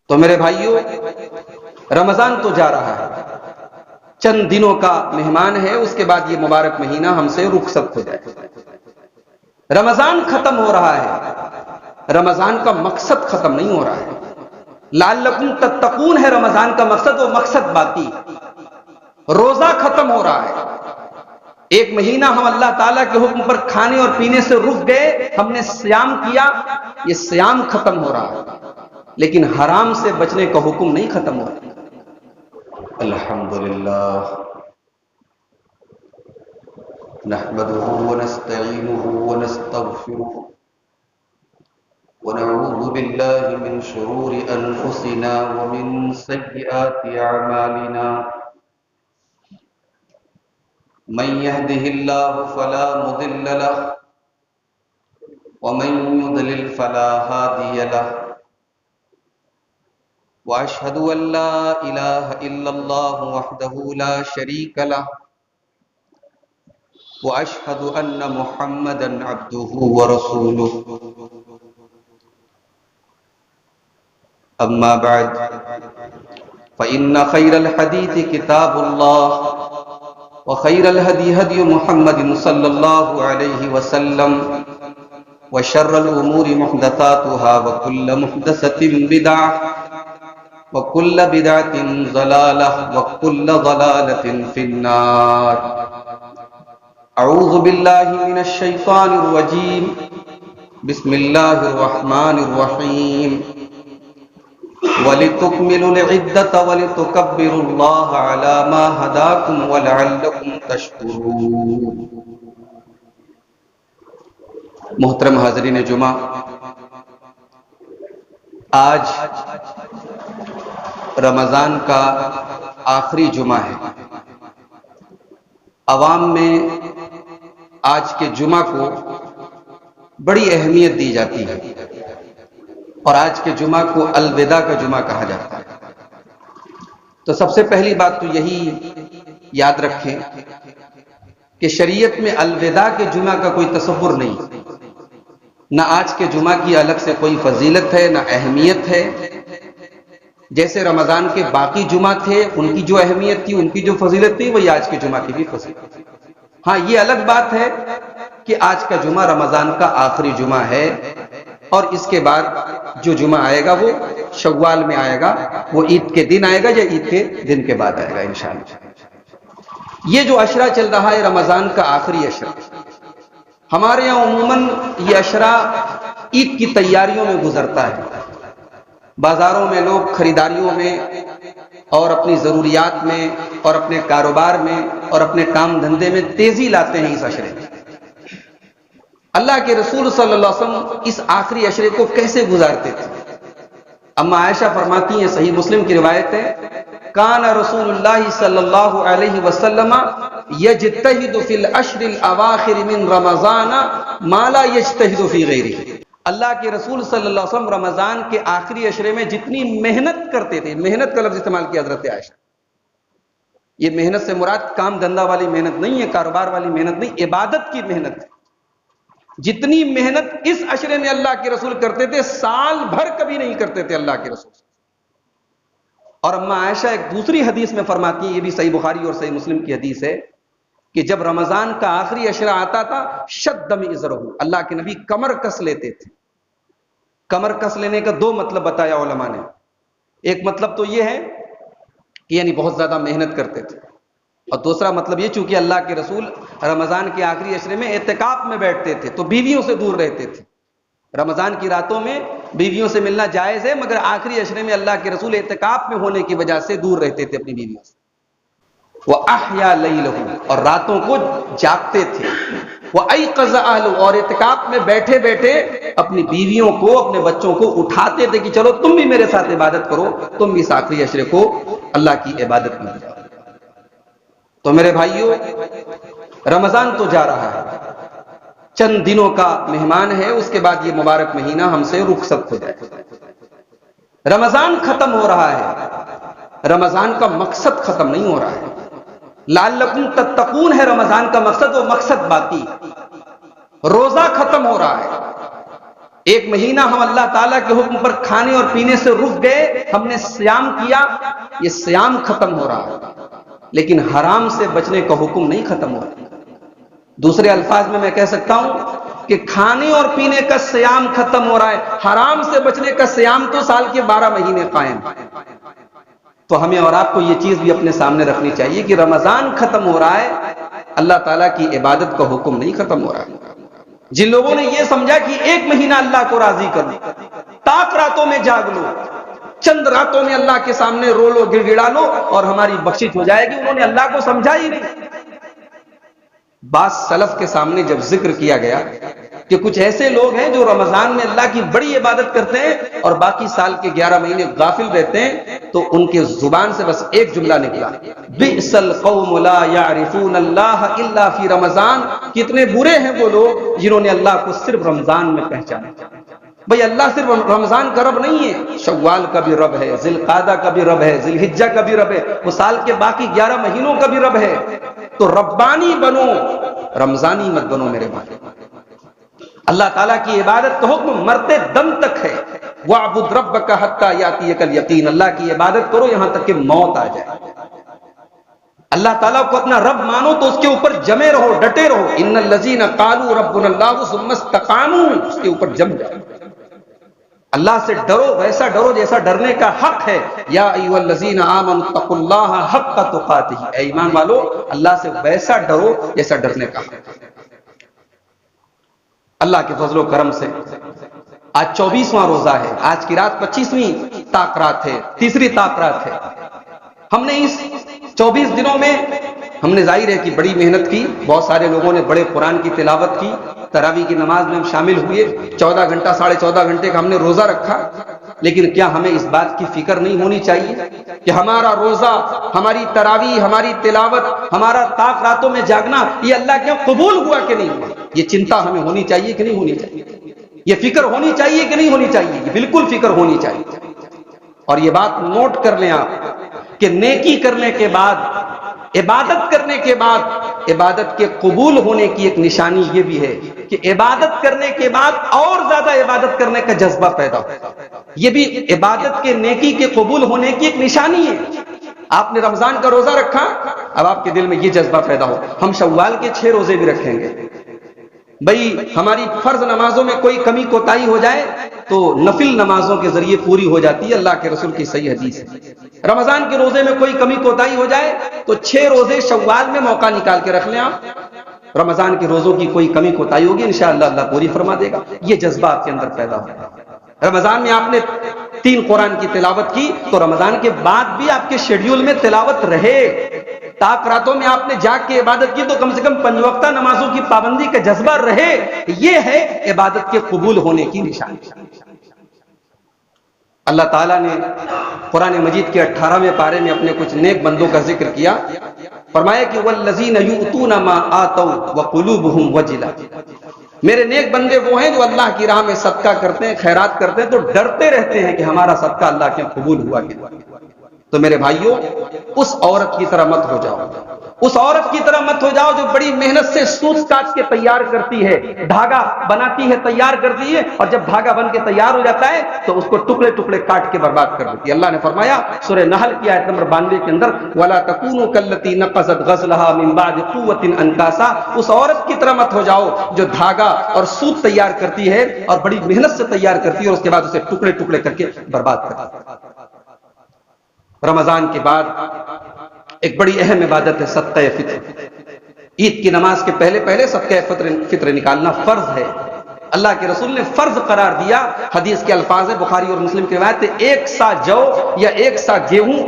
تو میرے بھائیوں، رمضان تو جا رہا ہے، چند دنوں کا مہمان ہے، اس کے بعد یہ مبارک مہینہ ہم سے رخصت ہو جائے۔ رمضان ختم ہو رہا ہے، رمضان کا مقصد ختم نہیں ہو رہا ہے۔ لعلکم تتقون ہے رمضان کا مقصد، وہ مقصد باقی۔ روزہ ختم ہو رہا ہے، ایک مہینہ ہم اللہ تعالیٰ کے حکم پر کھانے اور پینے سے رک گئے، ہم نے صیام کیا، یہ صیام ختم ہو رہا ہے، لیکن حرام سے بچنے کا حکم نہیں ختم ہو رہا۔ الحمدللہ نحمده ونستعینه ونستغفره ونعوذ بالله من شرور انفسنا ومن سیئات اعمالنا، من يهده الله فلا مضل له ومن يضلل فلا هادي له، واشهد ان لا اله الا الله وحده لا شريك له، واشهد ان محمدا عبده ورسوله، اما بعد فان خير الحديث كتاب الله، وخير الهدي هدي محمد صلى الله عليه وسلم، وشر الأمور محدثاتها، وكل محدثة بدعة، وكل بدعة ضلالة، وكل ضلالة في النار۔ أعوذ بالله من الشيطان الرجيم، بسم الله الرحمن الرحيم، وَلِتُكْمِلُوا الْعِدَّةَ وَلِتُكَبِّرُوا اللَّهَ عَلَى مَا هَدَاكُمْ وَلَعَلَّكُمْ تَشْكُرُونَ۔ محترم حاضرین جمعہ، آج رمضان کا آخری جمعہ ہے۔ عوام میں آج کے جمعہ کو بڑی اہمیت دی جاتی ہے، اور آج کے جمعہ کو الوداع کا جمعہ کہا جاتا ہے۔ تو سب سے پہلی بات تو یہی یاد رکھیں کہ شریعت میں الوداع کے جمعہ کا کوئی تصور نہیں، نہ آج کے جمعہ کی الگ سے کوئی فضیلت ہے، نہ اہمیت ہے۔ جیسے رمضان کے باقی جمعہ تھے، ان کی جو اہمیت تھی، ان کی جو فضیلت تھی، وہی آج کے جمعہ کی بھی فضیلت تھی۔ ہاں، یہ الگ بات ہے کہ آج کا جمعہ رمضان کا آخری جمعہ ہے، اور اس کے بعد جو جمعہ آئے گا وہ شوال میں آئے گا، وہ عید کے دن آئے گا یا عید کے دن کے بعد آئے گا انشاءاللہ۔ یہ جو عشرہ چل رہا ہے رمضان کا آخری عشرہ، ہمارے یہاں عموماً یہ عشرہ عید کی تیاریوں میں گزرتا ہے۔ بازاروں میں لوگ خریداریوں میں اور اپنی ضروریات میں اور اپنے کاروبار میں اور اپنے کام دھندے میں تیزی لاتے ہیں اس عشرے میں۔ اللہ کے رسول صلی اللہ علیہ وسلم اس آخری عشرے کو کیسے گزارتے تھے؟ اما عائشہ فرماتی ہیں، صحیح مسلم کی روایت ہے، کان رسول اللہ صلی اللہ علیہ وسلم یجتہد فی العشر الاواخر من رمضان ما لا یجتہد فی غیرہ۔ اللہ کے رسول صلی اللہ علیہ وسلم رمضان کے آخری عشرے میں جتنی محنت کرتے تھے، محنت کا لفظ استعمال کیا حضرت عائشہ، یہ محنت سے مراد کام دھندا والی محنت نہیں ہے، کاروبار والی محنت نہیں، عبادت کی محنت ہے۔ جتنی محنت اس عشرے میں اللہ کے رسول کرتے تھے، سال بھر کبھی نہیں کرتے تھے اللہ کے رسول۔ اور اما عائشہ ایک دوسری حدیث میں فرماتی ہیں، یہ بھی صحیح بخاری اور صحیح مسلم کی حدیث ہے، کہ جب رمضان کا آخری عشرہ آتا تھا، شد مئزرہ، اللہ کے نبی کمر کس لیتے تھے۔ کمر کس لینے کا دو مطلب بتایا علماء نے۔ ایک مطلب تو یہ ہے کہ یعنی بہت زیادہ محنت کرتے تھے، اور دوسرا مطلب یہ، چونکہ اللہ کے رسول رمضان کے آخری عشرے میں اعتکاف میں بیٹھتے تھے تو بیویوں سے دور رہتے تھے۔ رمضان کی راتوں میں بیویوں سے ملنا جائز ہے، مگر آخری عشرے میں اللہ کے رسول اعتکاف میں ہونے کی وجہ سے دور رہتے تھے اپنی بیویوں سے۔ وَأَحْيَا لَيْلَهُ، اور راتوں کو جاگتے تھے۔ وَأَيْقَظَ أَهْلُهُ، اور اعتکاف میں بیٹھے بیٹھے اپنی بیویوں کو، اپنے بچوں کو اٹھاتے تھے کہ چلو تم بھی میرے ساتھ عبادت کرو، تم بھی اس آخری عشرے کو اللہ کی عبادت میں جاؤ۔ تو میرے بھائیوں، رمضان تو جا رہا ہے، چند دنوں کا مہمان ہے، اس کے بعد یہ مبارک مہینہ ہم سے رخصت ہو جائے۔ رمضان ختم ہو رہا ہے، رمضان کا مقصد ختم نہیں ہو رہا ہے۔ لعلکم تتقون ہے رمضان کا مقصد، وہ مقصد باقی۔ روزہ ختم ہو رہا ہے، ایک مہینہ ہم اللہ تعالیٰ کے حکم پر کھانے اور پینے سے رک گئے، ہم نے صیام کیا، یہ صیام ختم ہو رہا ہے، لیکن حرام سے بچنے کا حکم نہیں ختم ہو رہا۔ دوسرے الفاظ میں کہہ سکتا ہوں کہ کھانے اور پینے کا صیام ختم ہو رہا ہے، حرام سے بچنے کا صیام تو سال کے 12 مہینے قائم۔ تو ہمیں اور آپ کو یہ چیز بھی اپنے سامنے رکھنی چاہیے کہ رمضان ختم ہو رہا ہے، اللہ تعالیٰ کی عبادت کا حکم نہیں ختم ہو رہا ہے۔ جن لوگوں نے یہ سمجھا کہ ایک مہینہ اللہ کو راضی کر لو، تاک راتوں میں جاگ لو، چند راتوں میں اللہ کے سامنے رو لو، گڑ گڑا لو اور ہماری بخشش ہو جائے گی، انہوں نے اللہ کو سمجھا ہی نہیں۔ بعض سلف کے سامنے جب ذکر کیا گیا کہ کچھ ایسے لوگ ہیں جو رمضان میں اللہ کی بڑی عبادت کرتے ہیں اور باقی سال کے 11 مہینے غافل رہتے ہیں، تو ان کے زبان سے بس ایک جملہ نکلا، بئس القوم لا يعرفون اللہ الا فی رمضان۔ کتنے برے ہیں وہ لوگ جنہوں نے اللہ کو صرف رمضان میں پہچانا۔ بھئی اللہ صرف رمضان کا رب نہیں ہے، شوال کا بھی رب ہے، ذی القعدہ کا بھی رب ہے، ذی الحجہ کا بھی رب ہے، وہ سال کے باقی 11 مہینوں کا بھی رب ہے۔ تو ربانی بنو، رمضانی مت بنو میرے بھائی۔ اللہ تعالیٰ کی عبادت کا حکم مرتے دم تک ہے، وَاعْبُدْ رَبَّكَ حَتَّى يَأْتِيَكَ الْيَقِينُ۔ اللہ کی عبادت کرو یہاں تک کہ موت آ جائے۔ اللہ تعالیٰ کو اپنا رب مانو تو اس کے اوپر جمے رہو، ڈٹے رہو۔ ان الذین قالوا ربنا اللہ ثم استقاموا، اس کے اوپر جم جاؤ۔ اللہ سے ڈرو، ویسا ڈرو جیسا ڈرنے کا حق ہے۔ یا ایھا الذین آمنوا اتقوا اللہ حق تقاتہ، اے ایمان والو اللہ سے ویسا ڈرو جیسا ڈرنے کا حق۔ اللہ کے فضل و کرم سے آج 24واں روزہ ہے، آج کی رات 25ویں طاق رات ہے، تیسری طاق رات ہے۔ ہم نے اس 24 دنوں میں ہم نے ظاہر ہے کہ بڑی محنت کی، بہت سارے لوگوں نے بڑے قرآن کی تلاوت کی، تراویح کی نماز میں ہم شامل ہوئے، 14 گھنٹہ 14.5 گھنٹے کا ہم نے روزہ رکھا۔ لیکن کیا ہمیں اس بات کی فکر نہیں ہونی چاہیے کہ ہمارا روزہ، ہماری تراویح، ہماری تلاوت، ہمارا طاق راتوں میں جاگنا یہ اللہ کے قبول ہوا کہ نہیں ہوا؟ یہ چنتا ہمیں ہونی چاہیے کہ نہیں ہونی چاہیے؟ یہ فکر ہونی چاہیے کہ نہیں ہونی چاہیے؟ یہ بالکل فکر ہونی چاہیے۔ اور یہ بات نوٹ کر لیں آپ کہ نیکی کرنے کے بعد، عبادت کرنے کے بعد، عبادت کے قبول ہونے کی ایک نشانی یہ بھی ہے کہ عبادت کرنے کے بعد اور زیادہ عبادت کرنے کا جذبہ پیدا ہو۔ یہ بھی عبادت کے، نیکی کے قبول ہونے کی ایک نشانی ہے۔ آپ نے رمضان کا روزہ رکھا، اب آپ کے دل میں یہ جذبہ پیدا ہو ہم شوال کے 6 روزے بھی رکھیں گے۔ بھئی ہماری فرض نمازوں میں کوئی کمی کوتاہی ہو جائے تو نفل نمازوں کے ذریعے پوری ہو جاتی ہے، اللہ کے رسول کی صحیح حدیث ہے۔ رمضان کے روزے میں کوئی کمی کوتاہی ہو جائے تو 6 روزے شوال میں موقع نکال کے رکھ لیں آپ۔ رمضان کے روزوں کی کوئی کمی کوتاہی ہوگی انشاءاللہ اللہ پوری فرما دے گا۔ یہ جذبہ آپ کے اندر پیدا ہو۔ رمضان میں آپ نے 3 قرآن کی تلاوت کی تو رمضان کے بعد بھی آپ کے شیڈیول میں تلاوت رہے۔ طاق راتوں میں آپ نے جاگ کے عبادت کی تو کم سے کم 5 وقتہ نمازوں کی پابندی کا جذبہ رہے۔ یہ ہے عبادت کے قبول ہونے کی نشانی۔ اللہ تعالیٰ نے قرآن مجید کے 18ویں پارے میں اپنے کچھ نیک بندوں کا ذکر کیا، فرمایا کہ والذین یؤتون ما آتوا وقلوبہم وجلہ، میرے نیک بندے وہ ہیں جو اللہ کی راہ میں صدقہ کرتے ہیں، خیرات کرتے ہیں تو ڈرتے رہتے ہیں کہ ہمارا صدقہ اللہ کے قبول ہوا کہ نہیں۔ تو میرے بھائیوں اس عورت کی طرح مت ہو جاؤ، اس عورت کی طرح مت ہو جاؤ جو بڑی محنت سے سوچ کاٹ کے تیار کرتی ہے، دھاگا بناتی ہے، تیار کرتی ہے، اور جب دھاگا بن کے تیار ہو جاتا ہے تو اس کو ٹکڑے ٹکڑے کاٹ کے برباد کر دیتی ہے۔ اللہ نے فرمایا سورہ نحل کی آیت نمبر 92 کے اندر وَلَا تَكُونُوا كَالَّتِي نَقَضَتْ غَزْلَهَا مِن بَعْدِ قُوَّةٍ أَنْكَاثًا، اس عورت کی طرح مت ہو جاؤ جو دھاگا اور سوت تیار کرتی ہے اور بڑی محنت سے تیار کرتی ہے اور اس کے بعد اسے ٹکڑے ٹکڑے کر کے برباد کرتی ہے۔ رمضان کے بعد ایک بڑی اہم عبادت ہے صدقہ فطر۔ عید کی نماز کے پہلے صدقہ فطر نکالنا فرض ہے۔ اللہ کے رسول نے فرض قرار دیا، حدیث کے الفاظ ہیں، بخاری اور مسلم کی روایت ہے، 1 سا جو یا 1 سا گیہوں،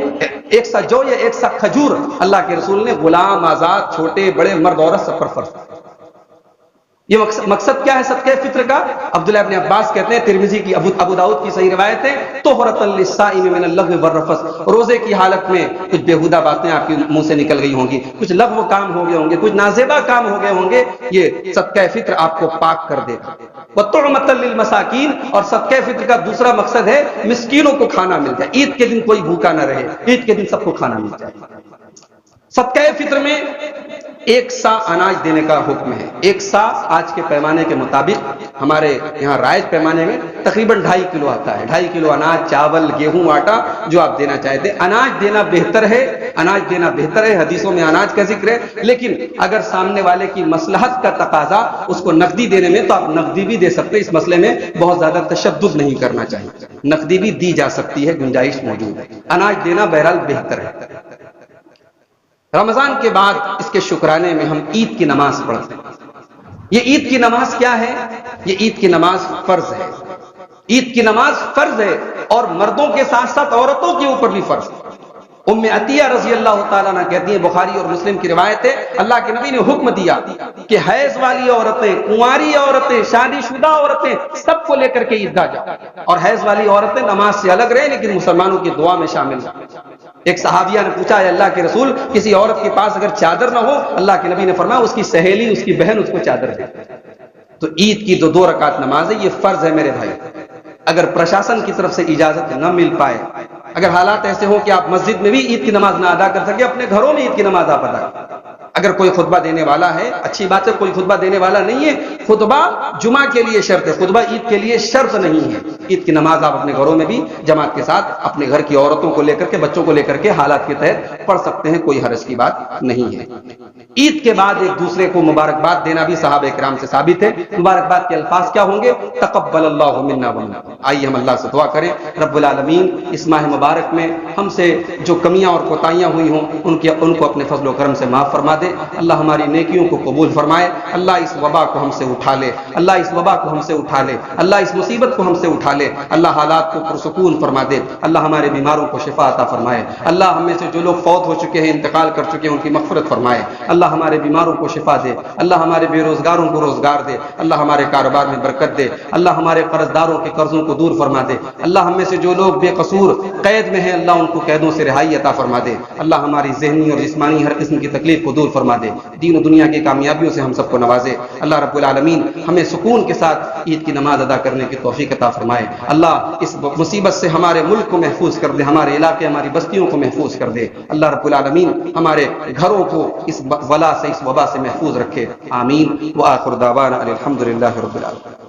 1 سا جو یا 1 سا کھجور اللہ کے رسول نے غلام، آزاد، چھوٹے بڑے، مرد عورت سب پر فرض کیا۔ یہ مقصد کیا ہے صدقہ فطر کا؟ عبداللہ ابن عباس کہتے ہیں، ترمذی کی، ابو داؤد کی صحیح روایت ہے، طہرۃ للصائم من اللغو والرفث، روزے کی حالت میں کچھ بےہودہ باتیں آپ کے منہ سے نکل گئی ہوں گی، کچھ لغو کام ہو گئے ہوں گے، کچھ نازیبا کام ہو گئے ہوں گے، یہ صدقہ فطر آپ کو پاک کر دے گا۔ وطعمۃ للمساکین، اور صدقہ فطر کا دوسرا مقصد ہے مسکینوں کو کھانا مل جائے، عید کے دن کوئی بھوکا نہ رہے، عید کے دن سب کو کھانا مل جائے۔ صدقہ فطر میں ایک سا اناج دینے کا حکم ہے. ایک سا آج کے پیمانے کے مطابق ہمارے یہاں رائج پیمانے میں تقریباً 2.5 کلو آتا ہے. 2.5 کلو اناج، چاول، گیہوں، آٹا جو آپ دینا چاہتے ہیں. اناج دینا بہتر ہے، اناج دینا بہتر ہے. حدیثوں میں اناج کا ذکر ہے، لیکن اگر سامنے والے کی مصلحت کا تقاضا اس کو نقدی دینے میں، تو آپ نقدی بھی دے سکتے ہیں. اس مسئلے میں بہت زیادہ تشدد نہیں کرنا چاہیے. نقدی بھی دی جا سکتی ہے، گنجائش موجود ہے. اناج دینا بہرحال بہتر ہے. رمضان کے بعد اس کے شکرانے میں ہم عید کی نماز پڑھتے ہیں. یہ عید کی نماز کیا ہے؟ یہ عید کی نماز فرض ہے. عید کی نماز فرض ہے، اور مردوں کے ساتھ ساتھ عورتوں کے اوپر بھی فرض ہے. ام عطیہ رضی اللہ تعالیٰ عنہ کہتی ہیں، بخاری اور مسلم کی روایت ہے، اللہ کے نبی نے حکم دیا کہ حیض والی عورتیں، کنواری عورتیں، شادی شدہ عورتیں سب کو لے کر کے عیدگاہ جاؤ. اور حیض والی عورتیں نماز سے الگ رہیں، لیکن مسلمانوں کی دعا میں شامل ہوں. ایک صحابیہ نے پوچھا، ہے اللہ کے رسول، کسی عورت کے پاس اگر چادر نہ ہو، اللہ کے نبی نے فرمایا اس کی سہیلی، اس کی بہن اس کو چادر دے. تو عید کی جو 2 رکعت نماز ہے یہ فرض ہے میرے بھائی. اگر پرشاسن کی طرف سے اجازت نہ مل پائے، اگر حالات ایسے ہوں کہ آپ مسجد میں بھی عید کی نماز نہ ادا کر سکے، اپنے گھروں میں عید کی نماز آپ ادا کریں. اگر کوئی خطبہ دینے والا ہے، اچھی بات ہے. کوئی خطبہ دینے والا نہیں ہے، خطبہ جمعہ کے لیے شرط ہے، خطبہ عید کے لیے شرط نہیں ہے. عید کی نماز آپ اپنے گھروں میں بھی جماعت کے ساتھ اپنے گھر کی عورتوں کو لے کر کے، بچوں کو لے کر کے حالات کے تحت پڑھ سکتے ہیں، کوئی حرج کی بات نہیں ہے. عید کے بعد ایک دوسرے کو مبارکباد دینا بھی صحابہ کرام سے ثابت ہے. مبارکباد کے الفاظ کیا ہوں گے؟ تقبل اللہ منا ومنکم. آئیے ہم اللہ سے دعا کریں، رب العالمین اس ماہ مبارک میں ہم سے جو کمیاں اور کوتاہیاں ہوئی ہوں ان کو اپنے فضل و کرم سے معاف فرما دے. اللہ ہماری نیکیوں کو قبول فرمائے. اللہ اس وبا کو ہم سے اٹھا لے. اللہ اس وبا کو ہم سے اٹھا لے. اللہ اس مصیبت کو ہم سے اٹھا لے. اللہ حالات کو پرسکون فرما دے. اللہ ہمارے بیماروں کو شفا عطا فرمائے. اللہ ہم میں سے جو لوگ فوت ہو چکے ہیں، انتقال کر چکے ہیں، ان کی مغفرت فرمائے. اللہ ہمارے بیماروں کو شفا دے. اللہ ہمارے بے روزگاروں کو روزگار دے. اللہ ہمارے کاروبار میں برکت دے. اللہ ہمارے قرض داروں کے قرضوں کو دور فرما دے. اللہ ہم میں سے جو لوگ بے قصور قید میں ہیں، اللہ ان کو قیدوں سے رہائی عطا فرما دے. اللہ ہماری ذہنی اور جسمانی ہر قسم کی تکلیف کو دور فرما دے. دین و دنیا کی کامیابیوں سے ہم سب کو نوازے. اللہ رب العالمین ہمیں سکون کے ساتھ عید کی نماز ادا کرنے کی توفیق عطا فرمائے. اللہ اس مصیبت سے ہمارے ملک کو محفوظ کر دے، ہمارے علاقے، ہماری بستیوں کو محفوظ کر دے. اللہ رب العالمین ہمارے گھروں کو اس بلا سے، اس وبا سے محفوظ رکھے. آمین. وآخر دعوانا الحمد للہ رب العالمین.